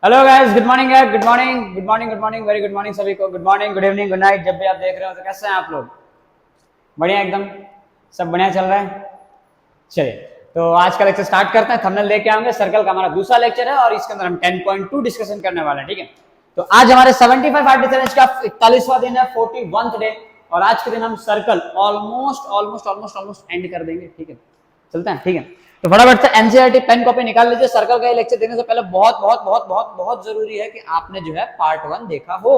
Hello guys, good morning है। Good morning, good morning, good morning, very good morning सभी को। Good morning, good evening, good night, जब भी आप देख रहे हो। तो कैसे हैं आप लोग? बढ़िया एकदम, सब बढ़िया चल रहा है। चलिए, तो आज का लेक्चर स्टार्ट करते हैं। थंबनेल लेके आएंगे। सर्कल का हमारा दूसरा लेक्चर है और इसके अंदर हम 10.2 डिस्कशन करने वाले हैं। ठीक है, तो आज हमारे 75 आर्ट चैलेंज का 41वां दिन है, 41th डे। और आज के दिन हम सर्कल ऑलमोस्ट एंड कर देंगे। ठीक है, चलते हैं। ठीक है, तो फटाफट से एनसीईआरटी पेन कॉपी निकाल लीजिए। सर्कल का ये लेक्चर देने से पहले बहुत बहुत बहुत बहुत बहुत जरूरी है कि आपने जो है पार्ट 1 देखा हो।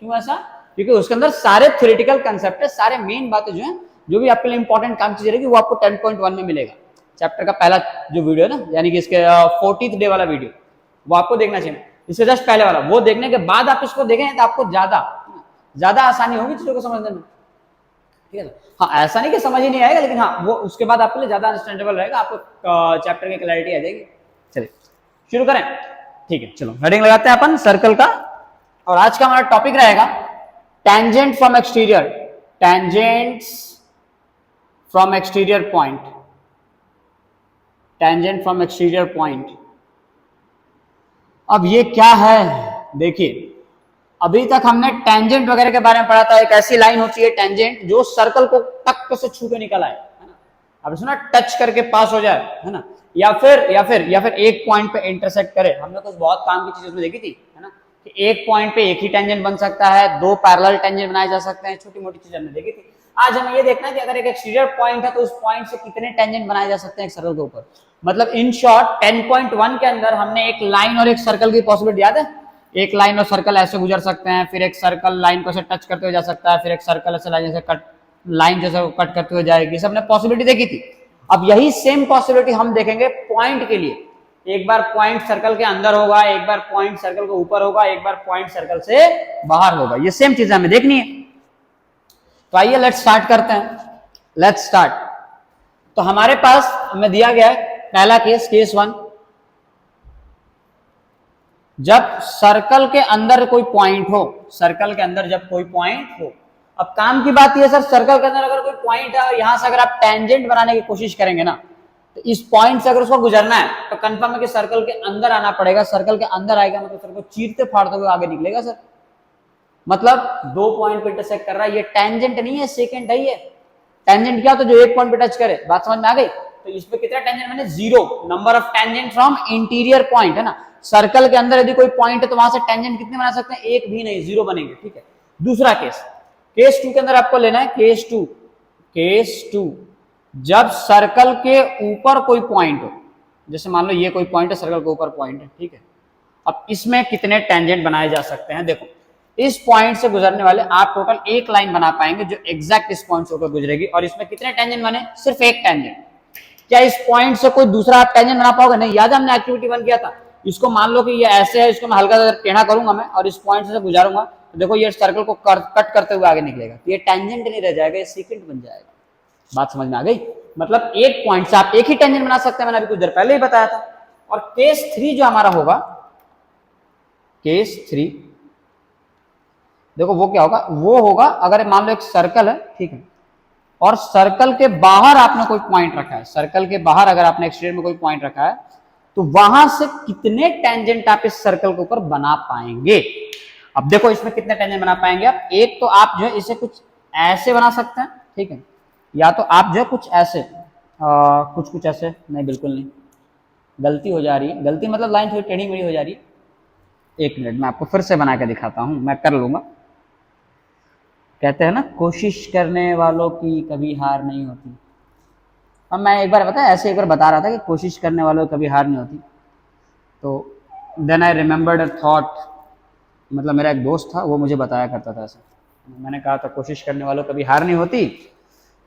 क्यों ऐसा? क्योंकि उसके अंदर सारे थ्योरेटिकल कंसेप्ट है, सारे मेन बातें जो है, जो भी आपके लिए इंपॉर्टेंट काम चीज रहेगी, वो आपको 10.1 में मिलेगा। चैप्टर का पहला जो वीडियो है ना, यानी कि इसके 40th डे वाला वीडियो, वो आपको देखना चाहिए। इससे जस्ट पहले वाला, वो देखने के बाद आप इसको देखें तो आपको ज्यादा आसानी होगी चीजों को समझने में। ठीक है, हाँ, ऐसा नहीं कि समझ ही नहीं आएगा, लेकिन हाँ, वो उसके बाद आपके लिए ज्यादा अंडरस्टैंडेबल रहेगा, आपको चैप्टर की क्लैरिटी आ जाएगी। चलिए शुरू करें। ठीक है, चलो हेडिंग लगाते हैं अपन सर्कल का। और आज का हमारा टॉपिक रहेगा tangent from exterior, tangents from exterior point, tangent from exterior point. अब ये क्या है? देखिए, अभी तक हमने टेंजेंट वगैरह के बारे में पढ़ा था। एक ऐसी लाइन होती है टेंजेंट जो सर्कल को टक से छू के निकल आए, है ना। अब सुना, टच करके पास हो जाए, है ना, या फिर एक पॉइंट पे इंटरसेक्ट करे। हमने कुछ बहुत काम की चीज उसमें देखी थी, है ना, कि एक पॉइंट पे एक ही टेंजेंट बन सकता है, दो पैरेलल टेंजेंट बनाए जा सकते हैं, छोटी मोटी चीज हमने देखी थी। आज हमें ये देखना है कि अगर एक एक्सटीरियर पॉइंट है तो उस पॉइंट से कितने टेंजेंट बनाए जा सकते हैं एक सर्कल के ऊपर। मतलब इन शॉर्ट 10.1 के अंदर हमने एक लाइन और एक सर्कल की पॉसिबिलिटी, याद है, एक लाइन और सर्कल ऐसे गुजर सकते हैं, फिर एक सर्कल लाइन को ऐसे टच करते हुए जा सकता है, फिर एक सर्कल ऐसे लाइन जैसे लाइन जैसे कट करते हुए जाएगी। सबने पॉसिबिलिटी देखी थी। अब यही सेम पॉसिबिलिटी हम देखेंगे पॉइंट के लिए। एक बार पॉइंट सर्कल के अंदर होगा, एक बार पॉइंट सर्कल के ऊपर होगा, एक बार पॉइंट सर्कल से बाहर होगा। ये सेम चीज हमें देखनी है। तो आइए लेट्स स्टार्ट करते हैं। Let's start. तो हमारे पास हमें दिया गया है पहला केस, केस 1, जब सर्कल के अंदर कोई पॉइंट हो, सर्कल के अंदर जब कोई पॉइंट हो। अब काम की बात यह सर, सर्कल के अंदर अगर कोई पॉइंट है और यहां से अगर आप टेंजेंट बनाने की कोशिश करेंगे ना, तो इस पॉइंट से अगर उसको गुजरना है तो कंफर्म है कि सर्कल के अंदर आना पड़ेगा। सर्कल के अंदर आएगा मतलब सर्कल को चीरते फाड़ते हुए आगे निकलेगा सर। मतलब दो पॉइंट पे इंटरसेक्ट कर रहा है, ये टेंजेंट नहीं है, सेकेंड है। ये टेंजेंट क्या होता है? जो एक पॉइंट पे टच करे। बात समझ में आ गई? तो इसमें कितना टेंजेंट मैंने? 0 number of tangent from interior point, है ना। सर्कल के अंदर यदि कोई पॉइंट है तो वहां से टेंजेंट कितने बना सकते हैं? एक भी नहीं, 0 बनेंगे। ठीक है, दूसरा केस, केस 2 के अंदर आपको लेना है केस 2। केस 2, जब सर्कल के ऊपर कोई पॉइंट हो, जैसे मान लो ये कोई पॉइंट है, सर्कल के ऊपर पॉइंट है। ठीक है, अब इसमें कितने टेंजेंट बनाए जा सकते हैं? देखो, इस पॉइंट से गुजरने वाले आप टोटल एक लाइन बना पाएंगे जो एग्जैक्ट इस पॉइंट से होकर गुजरेगी। और इसमें कितने टेंजेंट बने? सिर्फ एक टेंजेंट। क्या इस पॉइंट से कोई दूसरा आप टेंजेंट बना पाओगे? नहीं। याद है हमने एक्टिविटी 1 किया था। इसको मान लो कि ये ऐसे है, इसको मैं हल्का सा टेढ़ा करूंगा मैं और इस पॉइंट से गुजारूंगा, तो देखो ये सर्कल को कट करते हुए आगे निकलेगा। तो ये टेंजेंट नहीं रह जाएगा, ये सीक्वेंट बन जाएगा। बात समझ में आ गई? मतलब एक पॉइंट से आप एक ही टेंजेंट बना सकते हैं, मैंने अभी कुछ देर पहले ही बताया था। और केस 3 जो हमारा होगा, केस 3, देखो वो क्या होगा? वो होगा अगर मान लो एक सर्कल है, ठीक है, और सर्कल के बाहर आपने कोई पॉइंट रखा है। सर्कल के बाहर अगर आपने एक्सटीरियर में कोई पॉइंट रखा है, तो वहां से कितने टेंजेंट आप इस सर्कल के ऊपर बना पाएंगे? अब देखो इसमें कितने टेंजेंट बना पाएंगे आप। एक तो आप जो है इसे कुछ ऐसे बना सकते हैं, ठीक है, या तो आप जो है कुछ ऐसे, कुछ ऐसे नहीं, बिल्कुल नहीं, गलती हो जा रही है। गलती मतलब लाइन थोड़ी टेढ़ी मेढ़ी हो जा रही है। एक मिनट, मैं आपको फिर से बना के दिखाता हूं, मैं कर लूंगा। कहते हैं ना, कोशिश करने वालों की कभी हार नहीं होती। अब मैं एक बार ऐसे एक बार बता रहा था कि कोशिश करने वालों की कभी हार नहीं होती। तो then I remembered a thought, मतलब मेरा एक दोस्त था, वो मुझे बताया करता था ऐसे। मैंने कहा था कोशिश करने वालों कभी हार नहीं होती,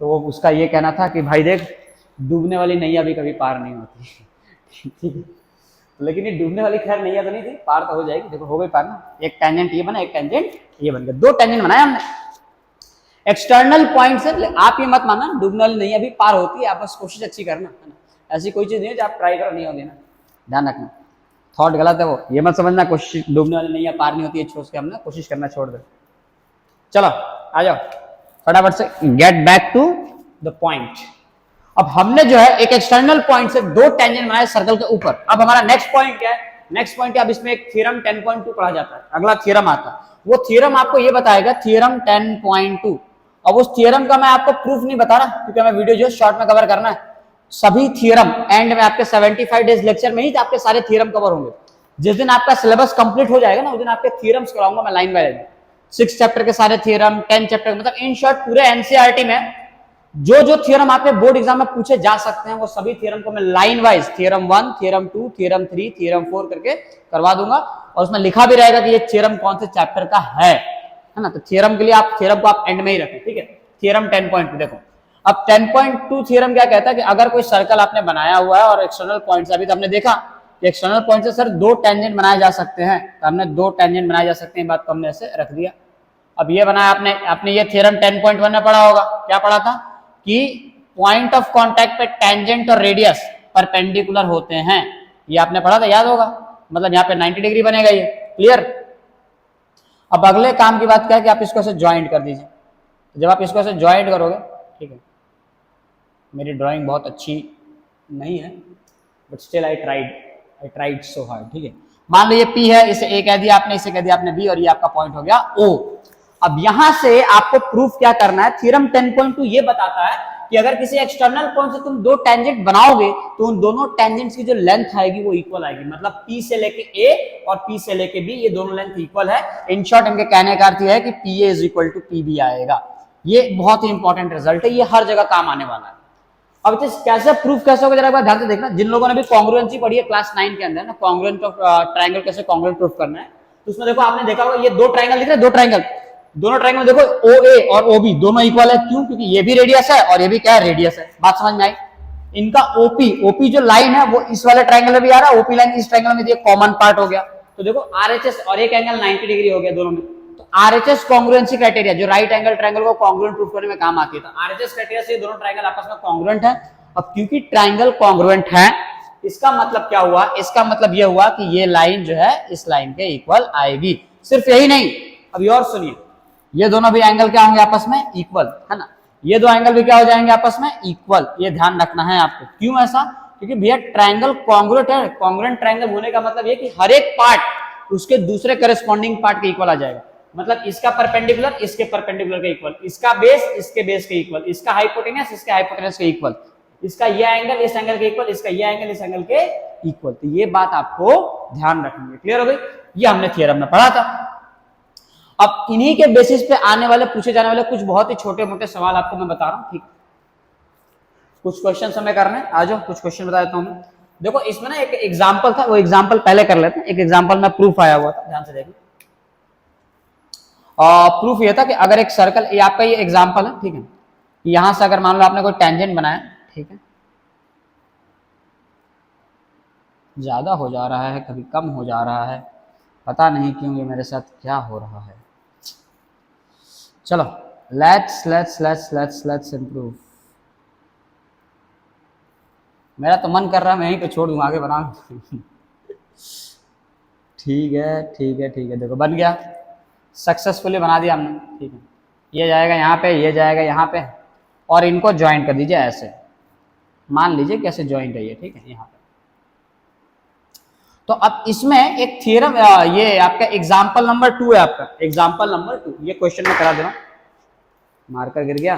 तो वो उसका ये कहना था कि भाई देख, डूबने वाली नैया भी कभी पार नहीं होती। ठीक है, लेकिन ये डूबने वाली खैर नैया तो नहीं थी, पार तो हो जाएगी। देखो हो गई पार ना। एक टेंजेंट ये बना, एक टेंजेंट ये बन गया, दो टेंजेंट बनाए हमने एक्सटर्नल पॉइंट से। आप ये मत मानना डूबने वाली नहीं अभी पार होती है, आप बस कोशिश अच्छी करना, है ना। ऐसी कोई चीज नहीं है जो आप ट्राई करो नहीं होगी ना, ध्यान रखना। थॉट गलत है वो, ये मत समझना कोशिश डूबने वाली नहीं पार नहीं होती है छोड़ के हमने कोशिश करना छोड़ दे। चलो आ जाओ फटाफट से, get back to the point. अब हमने जो है एक एक्सटर्नल पॉइंट से दो टेंजेंट बनाए सर्कल के ऊपर। अब हमारा नेक्स्ट पॉइंट क्या है? नेक्स्ट पॉइंट अब इसमें एक थ्योरम 10.2 पढ़ा जाता है, अगला थ्योरम आता है, वो थ्योरम आपको ये बताएगा थ्योरम 10.2। अब उस थ्योरम का मैं आपको प्रूफ नहीं बता रहा क्योंकि हमें वीडियो जो शॉर्ट में कवर करना है, सभी थ्योरम एंड में आपके 75 डेज लेक्चर में ही आपके सारे थ्योरम कवर होंगे। जिस दिन आपका सिलेबस कंप्लीट हो जाएगा ना, उस दिन आपके थ्योरम्स कराऊंगा मैं लाइन बाय लाइन, 6 चैप्टर के सारे थ्योरम, 10 चैप्टर, मतलब इन शॉर्ट पूरे एनसीईआरटी में जो जो थ्योरम आपके बोर्ड एग्जाम में पूछे जा सकते हैं वो सभी थ्योरम को मैं line wise theorem 1, theorem 2, theorem 3, theorem 4 करके करवा दूंगा, और उसमें लिखा भी रहेगा कि ये थ्योरम कौन से चैप्टर का है ना। तो थ्योरम के लिए आप थ्योरम को आप एंड में ही रखें, ठीक है। थ्योरम 10.2 देखो, अब 10.2 थ्योरम क्या कहता है कि अगर कोई सर्कल आपने बनाया हुआ है और एक्सटर्नल पॉइंट से, अभी तो हमने देखा एक्सटर्नल पॉइंट से सर 2 टेंजेंट बनाए जा सकते हैं, तो हमने 2 टेंजेंट बनाए जा सकते हैं, बात को हमने ऐसे रख दिया। अब ये बनाया आपने ये थ्योरम 10.1 में पढ़ा होगा, क्या पढ़ा था कि पॉइंट ऑफ कांटेक्ट पे टेंजेंट और रेडियस परपेंडिकुलर होते हैं, ये आपने पढ़ा था, याद होगा, मतलब यहाँ पे 90 डिग्री बनेगा ये, क्लियर। अब अगले काम की बात क्या है कि आप इसको ऐसे ज्वाइंट कर दीजिए, जब आप इसको ऐसे ज्वाइंट करोगे, ठीक है, मेरी ड्राइंग बहुत अच्छी नहीं है but still I tried so hard, ठीक है। मान लो ये P है, इसे A कह दिया आपने, इसे कह दिया आपने B, और ये आपका पॉइंट हो गया O। अब यहां से आपको प्रूफ क्या करना है, थ्योरम 10.2 ये बताता है कि अगर किसी एक्सटर्नल पॉइंट से तुम 2 टेंजेंट बनाओगे तो उन दोनों टेंजेंट्स की जो लेंथ आएगी वो इक्वल आएगी, मतलब P से लेके A और P से लेके B, ये दोनों लेंथ इक्वल है। इन शॉर्ट इनके कहने का अर्थ है कि PA is equal to PB आएगा। ये बहुत ही इंपॉर्टेंट रिजल्ट है, ये हर जगह काम आने वाला है। अब कैसे प्रूफ कैसे होगा, जरा एक बार ध्यान से देखना, जिन लोगों ने भी कॉन्ग्रुएंसी पढ़ी है क्लास 9 के अंदर ना, कॉन्ग्रुएंट ऑफ ट्रायंगल कैसे कॉन्ग्रुएंट प्रूफ करना है, तो उसमें देखो आपने देखा होगा ये 2 ट्रायंगल दिख रहे हैं, 2 ट्रायंगल, दोनों ट्रायंगल देखो OA और OB दोनों इक्वल है, क्यों, क्योंकि ये भी रेडियस है और ये भी क्या है, रेडियस है। बात समझ में आई। इनका OP जो लाइन है वो इस वाले ट्रायंगल में भी आ रहा है, OP लाइन इस ट्रायंगल में, ये कॉमन पार्ट हो गया। तो देखो RHS और एक एंगल 90 डिग्री हो गया दोनों में, तो RHS कॉन्ग्रुएंसी क्राइटेरिया जो राइट एंगल ट्रायंगल को कॉन्ग्रुएंट प्रूफ करने में काम आती है, तो RHS क्राइटेरिया से दोनों ट्रायंगल आपस में कॉन्ग्रुएंट है। अब क्योंकि ट्रायंगल कॉन्ग्रुएंट है, इसका मतलब क्या हुआ, इसका मतलब यह हुआ कि ये लाइन जो है इस लाइन के इक्वल आएगी। सिर्फ यही नहीं, अभी और सुनिए, ये दोनों भी एंगल क्या होंगे आपस में, इक्वल, है ना। ये 2 एंगल भी क्या हो जाएंगे आपस में, इक्वल। ये ध्यान रखना है आपको। क्यों ऐसा, क्योंकि भैया ट्रायंगल कॉन्ग्रुएंट है। कॉन्ग्रुएंट ट्रायंगल होने का मतलब ये कि हर एक पार्ट उसके दूसरे करस्पॉन्डिंग पार्ट के इक्वल आ जाएगा, मतलब इसका परपेंडिकुलर इसके परपेंडिकुलर के इक्वल, इसका बेस इसके बेस के इक्वल, इसका हाइपोटेनस इसके हाइपोटेनस के इक्वल, इसका ये एंगल इस एंगल के इक्वल, इसका ये एंगल इस एंगल के इक्वल। तो ये बात आपको ध्यान रखनी है। क्लियर हो गई। ये हमने थ्योरम में पढ़ा था। अब इन्हीं के बेसिस पे आने वाले पूछे जाने वाले कुछ बहुत ही छोटे मोटे सवाल आपको मैं बता रहा हूं, ठीक। कुछ क्वेश्चन हमें करने, आ जाओ कुछ क्वेश्चन बता देता हूं मैं। देखो इसमें ना एक एग्जांपल था, वो एग्जांपल पहले कर लेते हैं। एक एग्जांपल में प्रूफ आया हुआ था, ध्यान से देखो। प्रूफ ये था कि अगर एक सर्कल, ये आपका ये एग्जांपल है, ठीक है, यहां से अगर मान लो आपने कोई टेंजेंट बनाया, ठीक है, ज्यादा हो जा रहा है कभी कम हो जा रहा है, पता नहीं क्यों ये मेरे साथ क्या हो रहा है। चलो लेट्स इम्प्रूव। मेरा तो मन कर रहा है मैं यहीं पे छोड़ दूं, आगे बनाऊं। ठीक है, देखो बन गया, सक्सेसफुली बना दिया हमने, ठीक है। ये जाएगा यहाँ पे, ये जाएगा यहाँ पे, और इनको ज्वाइन कर दीजिए ऐसे। मान लीजिए कैसे ज्वाइंट है ये, ठीक है, यहाँ पे। तो अब इसमें एक थ्योरम, ये आपका एग्जांपल नंबर 2 है, आपका एग्जांपल नंबर 2। ये क्वेश्चन में करा दे रहा हूं। मार्कर गिर गया,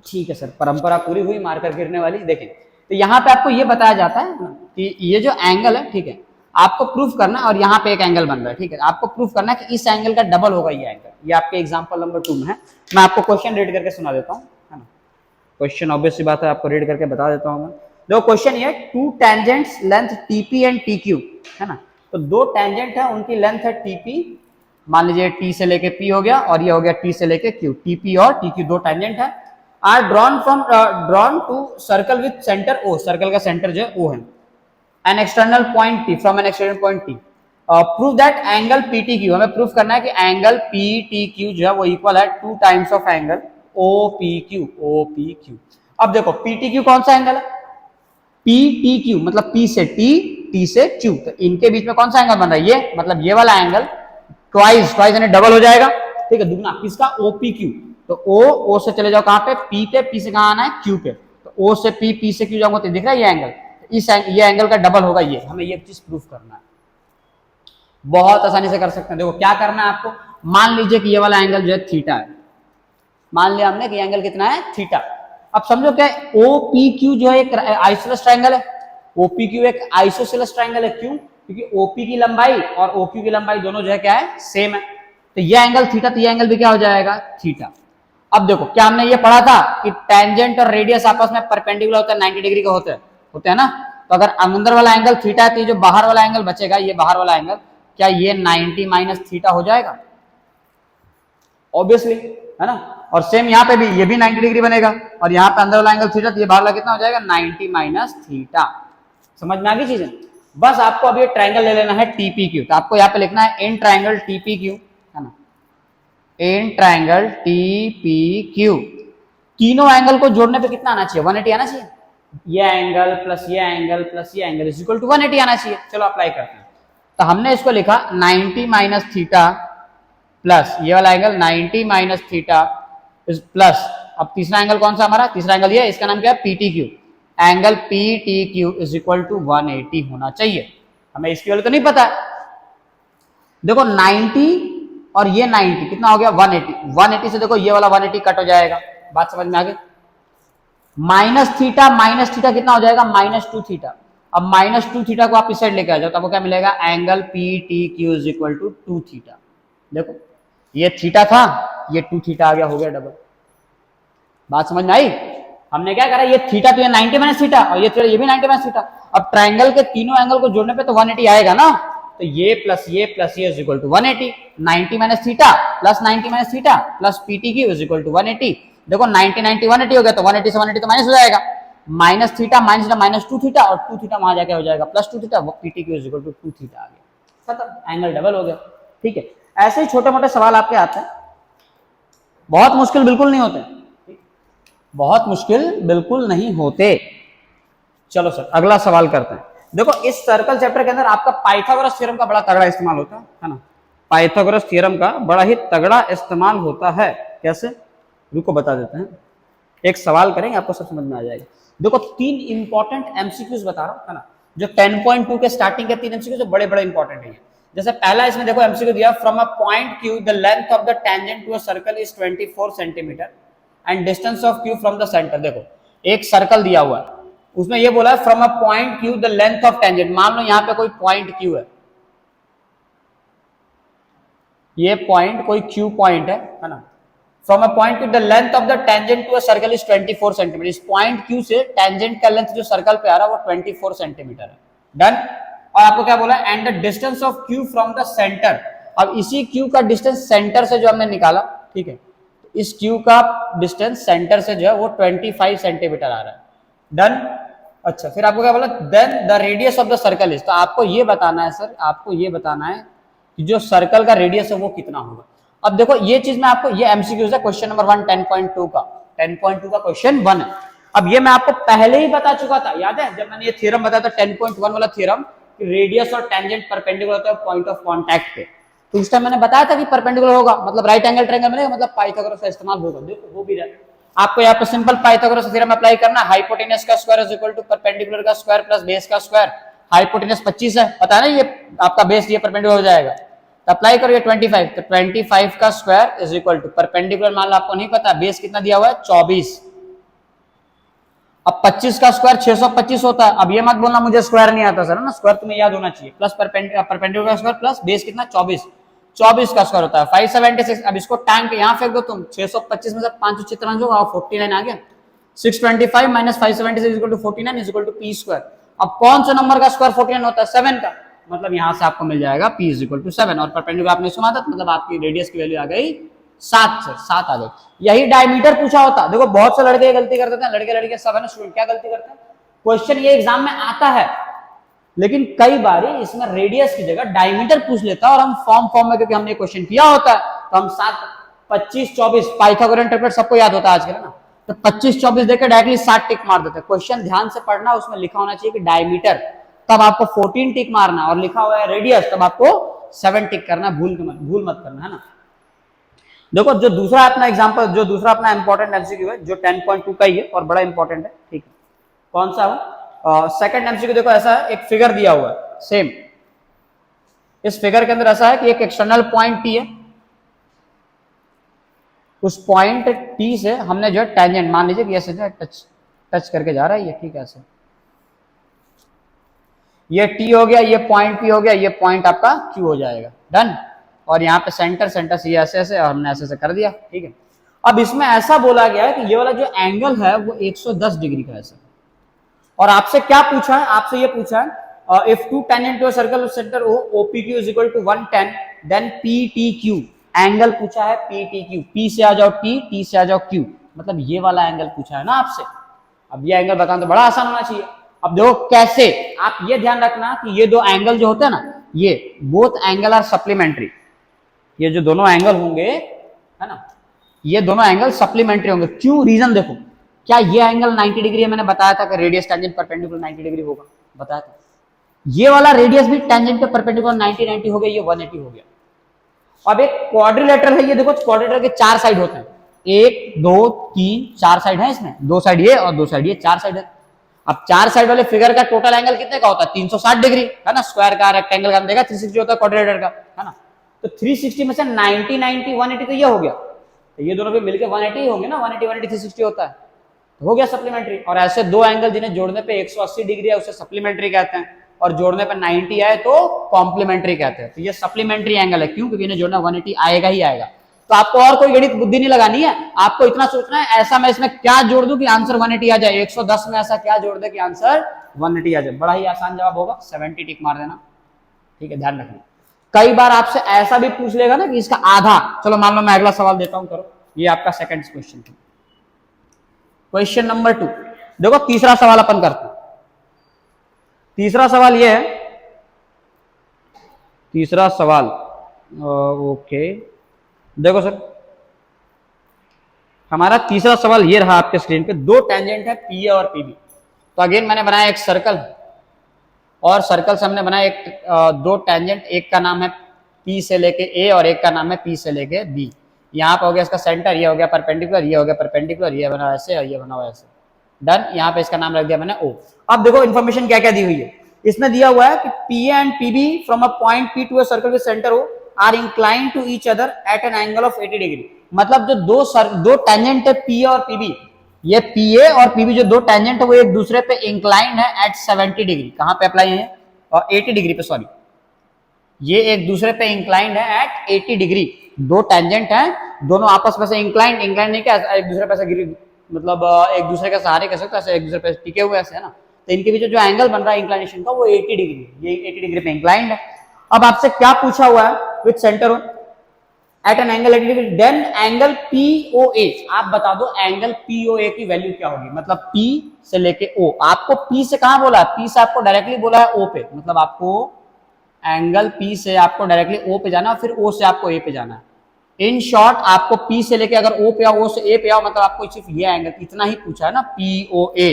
ठीक है सर, परंपरा पूरी हुई मार्कर गिरने वाली। देखिए तो यहाँ पे आपको ये बताया जाता है कि ये जो एंगल है, ठीक है, आपको प्रूफ करना, और यहाँ पे एक एंगल बन रहा है, ठीक है, आपको प्रूफ करना है कि इस एंगल का डबल होगा ये एंगल। ये आपके एग्जांपल नंबर 2 में है। मैं आपको क्वेश्चन रीड करके सुना देता हूँ, है ना। क्वेश्चन ऑब्वियस सी बात है, आपको रीड करके बता देता हूँ मैं। देखो क्वेश्चन ये, 2 tangents length TP and TQ, है ना। तो 2 टेंजेंट है, उनकी लेंथ है TP, मान लीजिए T से लेके P हो गया, और ये हो गया T से लेके Q। TP और TQ 2 टेंजेंट है, are drawn to circle with centre O। Circle का सेंटर जो है O है। An external point T, from an external point T। Prove that angle PTQ, हमें प्रूफ करना है कि एंगल PTQ जो है वो इक्वल है 2 टाइम्स ऑफ एंगल OPQ। अब देखो PTQ कौन सा एंगल है, PTQ मतलब P से T, T से Q, तो इनके बीच में कौन सा एंगल बन रहा है, ये मतलब ये वाला एंगल ट्वाइस यानी डबल हो जाएगा, ठीक है, दुगना, किसका, OPQ। तो O से चले जाओ कहां पे, P पे, P से कहां आना है, Q पे, तो O से P, P से Q जाऊंगा तो दिख रहा है ये एंगल। ये एंगल का डबल होगा ये, हमें ये चीज प्रूफ करना है। बहुत आसानी से कर सकते हैं। देखो क्या करना है आपको, मान लीजिए कि ये वाला एंगल जो है थीटा है, मान लिया हमने कि एंगल कितना है थीटा। अब समझो क्या OPQ जो है एक आइसोसेलेस ट्रायंगल है, OPQ एक आइसोसेलेस ट्रायंगल है। क्यों? क्योंकि OP की लंबाई और OQ की लंबाई दोनों जो है क्या है, सेम है। तो ये एंगल थीटा, तो ये एंगल भी क्या हो जाएगा, थीटा। अब देखो क्या हमने ये पढ़ा था कि टेंजेंट और रेडियस आपस में परपेंडिकुलर होता है, 90 डिग्री का होते हैं ना। तो अगर अंदर वाला एंगल थीटा है तो ये जो बाहर वाला एंगल बचेगा, ये बाहर वाला एंगल, क्या ये 90 माइनस थीटा हो जाएगा? ऑब्वियसली, है ना। और सेम यहाँ पे भी ये भी 90 डिग्री बनेगा, और यहाँ पे अंदर वाला एंगल थीटा, तो ये बाहर वाला कितना हो जाएगा, 90 माइनस थीटा। समझ में आ गई चीजें? बस आपको अब ये ट्रायंगल ले लेना है TPQ। तो आपको यहाँ पे लिखना है इन ट्रायंगल TPQ, है ना, इन ट्रायंगल TPQ। तीनों एंगल को जोड़ने पे कितना आना चाहिए, 180 आना चाहिए। ये एंगल प्लस ये एंगल प्लस ये एंगल इज इक्वल टू 180 आना चाहिए। चलो अप्लाई करते हैं। तो हमने इसको लिखा 90 माइनस थीटा प्लस ये वाला एंगल 90 माइनस थीटा प्लस, अब तीसरा एंगल कौन सा हमारा, तीसरा एंगल ये, इसका नाम क्या है, PTQ। Angle PTQ is equal to 180 होना चाहिए। हमें इसकी वैल्यू तो नहीं पता है। देखो 90 और ये 90 कितना हो गया, 180। 180 से देखो ये वाला 180 कट हो जाएगा। बात समझ में आ गई? माइनस थीटा कितना हो जाएगा, -2 थीटा। अब -2 थीटा को आप इस साइड लेके आ जाओ, तो आपको क्या मिलेगा, angle PTQ is equal to 2 theta. देखो ये थीटा था, ये 2 थीटा आ गया, हो गया डबल। बात समझ में आई? हमने क्या करा, ये थीटा तो ये 90 माइनस थीटा, और ये थीटा ये भी 90 माइनस थीटा। अब ट्रायंगल के तीनों एंगल को जोड़ने पे तो 180 आएगा ना। तो ये प्लस ये is equal to 180। 90 minus theta plus 90 minus theta plus PTQ is equal to 180। देखो 90 90 180 हो गया, तो 180 से 180 तो माइनस हो जाएगा। माइनस थीटा -2 थीटा, और 2 थीटा वहां जाके हो जाएगा +2 थीटा, वो PTQ is equal to 2 theta आ गया। खत्म, एंगल डबल हो गया। ठीक है, ऐसे ही छोटे मोटे सवाल आपके आते हैं, बहुत मुश्किल बिल्कुल नहीं होते, बहुत मुश्किल बिल्कुल नहीं होते। चलो सर अगला सवाल करते हैं। देखो इस सर्कल चैप्टर के अंदर आपका पाइथागोरस थ्योरम का बड़ा तगड़ा इस्तेमाल होता है ना। पाइथागोरस थ्योरम का बड़ा ही तगड़ा इस्तेमाल होता है। कैसे, रुको बता देते हैं। एक सवाल करेंगे, आपको सब समझ में आ जाएगा। देखो 3 इंपॉर्टेंट MCQs बता रहा हूं, है ना, जो 10.2 के स्टार्टिंग के 3 MCQs जो बड़े बड़े इंपॉर्टेंट है। जैसे पहला इसमें देखो MCQ दिया, from a point Q the length of the tangent to a circle is 24 centimetre and distance of Q from the centre. देखो एक सर्कल दिया हुआ है, उसमें ये बोला है from a point Q the length of tangent. मान लो यहाँ पे कोई पॉइंट Q है, ये पॉइंट कोई Q पॉइंट है ना। From a point to the length of the tangent to a circle is 24 centimetre. इस पॉइंट Q से टेंजेंट का लेंथ जो सर्कल पे आ रहा है वो 24 सेंटीमीटर है। डन। और आपको क्या बोला, and the distance of Q from the centre. अब इसी Q का डिस्टेंस सेंटर से जो हमने निकाला, ठीक है, इस Q का डिस्टेंस सेंटर से जो है वो 25 सेंटीमीटर आ रहा है। डन। अच्छा फिर आपको क्या बोला, then the radius of the circle is. तो आपको ये बताना है सर, आपको ये बताना है कि जो सर्कल का रेडियस है वो कितना होगा। अब देखो ये चीज में आपको, ये MCQ है क्वेश्चन नंबर 1 10.2 का, 10.2 का क्वेश्चन 1 है। अब ये मैं आपको पहले ही बता चुका था, याद है जब मैंने ये थ्योरम बताया था 10.1 वाला थ्योरम, कि रेडियस और टेंजेंट परपेंडिकुलर होता है पॉइंट ऑफ कांटेक्ट पे। तो उस टाइम मैंने बताया था कि परपेंडिकुलर होगा मतलब राइट एंगल ट्रायंगल बनेगा, मतलब पाइथागोरस का इस्तेमाल होगा। देखो हो भी रहा है। आपको यहाँ पे सिंपल पाइथागोरस थ्योरम अप्लाई करना, हाइपोटेनस का square is equal to perpendicular का स्क्वायर प्लस बेस का स्क्वायर। हाइपोटेनस 25 है, पता है ना, ये आपका बेस ये परपेंडिकुलर हो जाएगा। तो अप्लाई करो ये 25, तो 25 का square is equal to perpendicular मान लो आपको नहीं पता, बेस कितना दिया हुआ है 24। अब 25 का स्क्वायर 625 होता है। अब ये मत बोलना मुझे स्क्वायर नहीं आता सर, ना स्क्वायर तुम्हें याद होना चाहिए। प्लस परपेंडिकुलर का स्क्वायर प्लस बेस कितना 24 का स्क्वायर होता है 576। अब इसको टाइम के यहाँ फेंक दो तुम, 625 में से 5 चित्र जो 49 आ गया। 625 minus 576 equal to 49 is equal to p square. अब कौन सा नंबर का स्क्वायर 49 होता है, 7 का, मतलब यहां से आपको मिल जाएगा p इज इक्वल टू 7। और परपेंडिकुलर आपने सुना था, मतलब आपकी रेडियस की वैल्यू आ गई 7 से 7 आ गई। यही डायमीटर पूछा होता। देखो बहुत से लड़के गलती करते हैं, लड़के लड़के सब है ना स्टूडेंट, क्या गलती करते हैं, क्वेश्चन ये एग्जाम में आता है लेकिन कई बार इसमें रेडियस की जगह डायमीटर पूछ लेता है, और हम फॉर्म में क्योंकि हमने क्वेश्चन किया होता है तो हम 7 25 24 पाइथागोरन ट्रिपलेट सबको याद होता है आजकल, है ना। तो 25 24 देकर डायरेक्टली 7 टिक मार देते हैं। क्वेश्चन ध्यान से पढ़ना, उसमें लिखा होना चाहिए कि डायमीटर, तब आपको 14 टिक मारना, और लिखा हुआ है रेडियस तब आपको 7 टिक करना, भूल मत करना, है ना। देखो जो दूसरा अपना एग्जांपल, जो दूसरा अपना इंपॉर्टेंट MCQ है जो 10.2 का ही है और बड़ा इंपॉर्टेंट है, ठीक है, कौन सा हो, सेकंड एमसीक्यू देखो ऐसा है, एक फिगर दिया हुआ है सेम। इस फिगर के अंदर ऐसा है कि एक एक्सटर्नल पॉइंट P है, उस पॉइंट P से हमने जो है टेंजेंट मान लीजिए कि ऐसे जो टच करके जा रहा है ये, ठीक है, ऐसे ये T हो गया, ये पॉइंट P हो गया, ये पॉइंट आपका Q हो जाएगा, डन। और यहाँ पे सेंटर से ये ऐसे ऐसे और हमने ऐसे ऐसे कर दिया, ठीक है। अब इसमें ऐसा बोला गया है कि ये वाला जो एंगल है वो 110 डिग्री का है सर। और आपसे क्या पूछा है, आपसे ये पूछा है if two tangent to a circle of centre OPQ is equal to 110 then PTQ, angle पूछा है PTQ, P से आ जाओ T से आ जाओ Q, मतलब ये वाला एंगल पूछा है ना आपसे। अब ये एंगल बताना तो बड़ा आसान होना चाहिए। अब देखो कैसे, आप ये ध्यान रखना कि ये दो एंगल जो होते हैं ना, ये बोथ एंगल आर सप्लीमेंट्री, ये जो दोनों एंगल होंगे है ना, ये दोनों एंगल सप्लीमेंट्री होंगे। क्यों, रीजन देखो, क्या ये एंगल 90 डिग्री है, मैंने बताया था कि रेडियस टेंजेंट परपेंडिकुलर 90 डिग्री होगा, बताया था। ये वाला रेडियस भी टेंजेंट के परपेंडिकुलर 90 हो गया, ये 180 हो गया। अब एक क्वाड्रिलेटरल है, ये देखो क्वाड्रिलेटरल के 4 साइड होते हैं, 1 2 3 4 साइड है इसमें, 2 साइड ये और 2 साइड ये, 4 साइड है। अब 4 साइड वाले फिगर का टोटल एंगल कितने का होता है, 360 डिग्री है ना। स्क्वायर का, रेक्टेंगल का देखा 360 होता है क्वाड्रिलेटरल का, है ना। तो 360 में से 90 90 180 तो ये हो गया, तो ये दोनों भी मिलकर 180 ही होंगे ना, 180 180 360 होता है, तो हो गया सप्लीमेंट्री। और ऐसे दो एंगल जिन्हें जोड़ने पे 180 डिग्री है उसे सप्लीमेंट्री कहते हैं, और जोड़ने पे 90 आए तो कॉम्प्लीमेंट्री कहते हैं। तो ये सप्लीमेंट्री एंगल है, क्यों, क्योंकि इन्हें जोड़ना 180 आएगा ही आएगा। तो आपको और कोई गणित बुद्धि नहीं लगानी है, आपको इतना सोचना है ऐसा मैं इसमें क्या जोड़ दूं कि आंसर 180 आ जाए, 110 में ऐसा क्या जोड़ दे कि आंसर 180 आ जाए। बड़ा ही आसान जवाब होगा, 70 टिक मार देना, ठीक है, ध्यान रखना। कई बार आपसे ऐसा भी पूछ लेगा ना कि इसका आधा, चलो मान लो मैं अगला सवाल देता हूं, करो, ये आपका सेकंड क्वेश्चन था। क्वेश्चन नंबर 2 देखो, तीसरा सवाल अपन करते हैं। तीसरा सवाल ये है, तीसरा सवाल ओके, देखो सर हमारा तीसरा सवाल ये रहा आपके स्क्रीन पे। दो टेंजेंट है PA और PB। तो अगेन मैंने बनाया एक सर्कल, और सर्कल से हमने बनाया एक दो टेंजेंट, एक का नाम है P से लेके A और एक का नाम है P से लेके B। यहाँ पे हो गया इसका सेंटर, ये हो गया परपेंडिकुलर, ये हो गया परपेंडिकुलर, ये बना ऐसे और ये बना हुआ ऐसे, डन। यहाँ पे इसका नाम रख दिया मैंने O। अब देखो इन्फॉर्मेशन क्या क्या दी हुई है, इसमें दिया हुआ है कि PA and PB from a point P to a circle with centre O are inclined to each other at an angle of 80 degree. मतलब जो दो टेंजेंट है PA और PB, ये PA और PB जो दो टेंजेंट है वो एक दूसरे पे इंक्लाइंड है एट 70 डिग्री। कहां पे अप्लाई है, और 80 डिग्री पे, सॉरी, ये एक दूसरे पे इंक्लाइंड है एट 80 डिग्री। दो टेंजेंट हैं, दोनों आपस में से इंक्लाइंड नहीं क्या, एक दूसरे पे से मतलब एक दूसरे के सहारे कह सकते हैं, एक दूसरे पे टिके हुए ऐसे, है ना। तो इनके बीच जो एंगल बन रहा है इंक्लाइनेशन का वो 80 डिग्री, ये 80 डिग्री पे इंक्लाइंड है। अब आपसे क्या पूछा हुआ है, with centre at an angle 80 degree then angle POA। आप बता दो एंगल POA की वैल्यू क्या होगी। मतलब P से लेके O, आपको P से कहां बोला है, P से आपको डायरेक्टली बोला है O पे, मतलब आपको एंगल P से आपको डायरेक्टली O पे जाना, फिर O से आपको A पे जाना है। इन शॉर्ट आपको P से लेके अगर O पे आओ, O से A पे आओ, मतलब आपको सिर्फ ये एंगल इतना ही पूछा है ना, POA,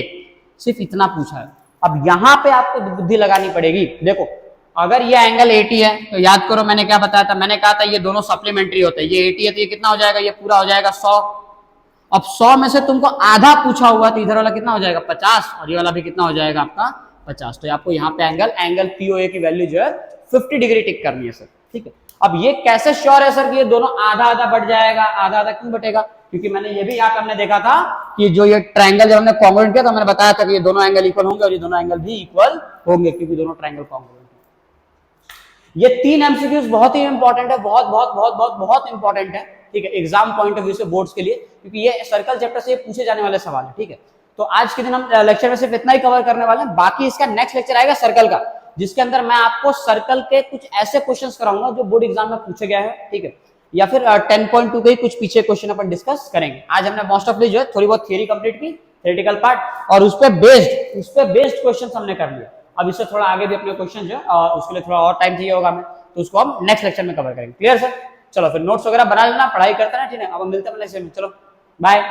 सिर्फ इतना पूछा है। अब यहां पे आपको बुद्धि लगानी पड़ेगी। देखो अगर ये एंगल 80 है तो याद करो मैंने क्या बताया था, मैंने कहा था ये दोनों सप्लीमेंट्री होते हैं। ये 80 है तो ये कितना हो जाएगा, ये पूरा हो जाएगा 100। अब 100 में से तुमको आधा पूछा हुआ तो इधर वाला कितना हो जाएगा 50, और ये वाला भी कितना हो जाएगा आपका 50। तो आपको यहाँ पे एंगल POA की वैल्यू जो है 50 डिग्री टिक करनी है सर, ठीक है। अब ये कैसे श्योर है सर कि ये दोनों आधा आधा बढ़ जाएगा, आधा आधा क्यों बटेगा, क्योंकि मैंने ये भी यहाँ पे हमने देखा था कि जो ये ट्रायंगल जब हमने कॉन्ग्रुएंट किया तो मैंने बताया था कि ये दोनों एंगल इक्वल होंगे और ये दोनों एंगल भी इक्वल होंगे, क्योंकि दोनों ट्रायंगल कॉन्ग्रुएंट। ये 3 एमसीक्यूज बहुत ही इंपॉर्टेंट है, बहुत बहुत बहुत बहुत बहुत इंपॉर्टेंट है, ठीक है, एग्जाम पॉइंट ऑफ व्यू से, बोर्ड्स के लिए, क्योंकि ये सर्कल चैप्टर से पूछे जाने वाले सवाल है, ठीक है। तो आज के दिन हम लेक्चर में सिर्फ इतना ही कवर करने वाले हैं। बाकी इसका नेक्स्ट लेक्चर आएगा सर्कल का, जिसके अंदर मैं आपको सर्कल के कुछ ऐसे क्वेश्चंस कराऊंगा जो बोर्ड एग्जाम में पूछे गए हैं, ठीक है, या फिर 10.2 के कुछ पीछे क्वेश्चन अपन डिस्कस करेंगे। आज हमने मोस्ट ऑफ जो है थोड़ी बहुत थियरी कंप्लीट की, थ्योरेटिकल पार्ट, और उस पे बेस्ड क्वेश्चन हमने कर लिया। अब इससे थोड़ा आगे भी अपने क्वेश्चन जो उसके लिए थोड़ा और टाइम चाहिए होगा हमें, तो उसको हम नेक्स्ट लेक्चर में कवर करेंगे। Clear sir? चलो फिर नोट्स वगैरह बना लेना, पढ़ाई करते ना, ठीक है। अब मिलते हैं नेक्स्ट लेक्चर में, चलो बाय।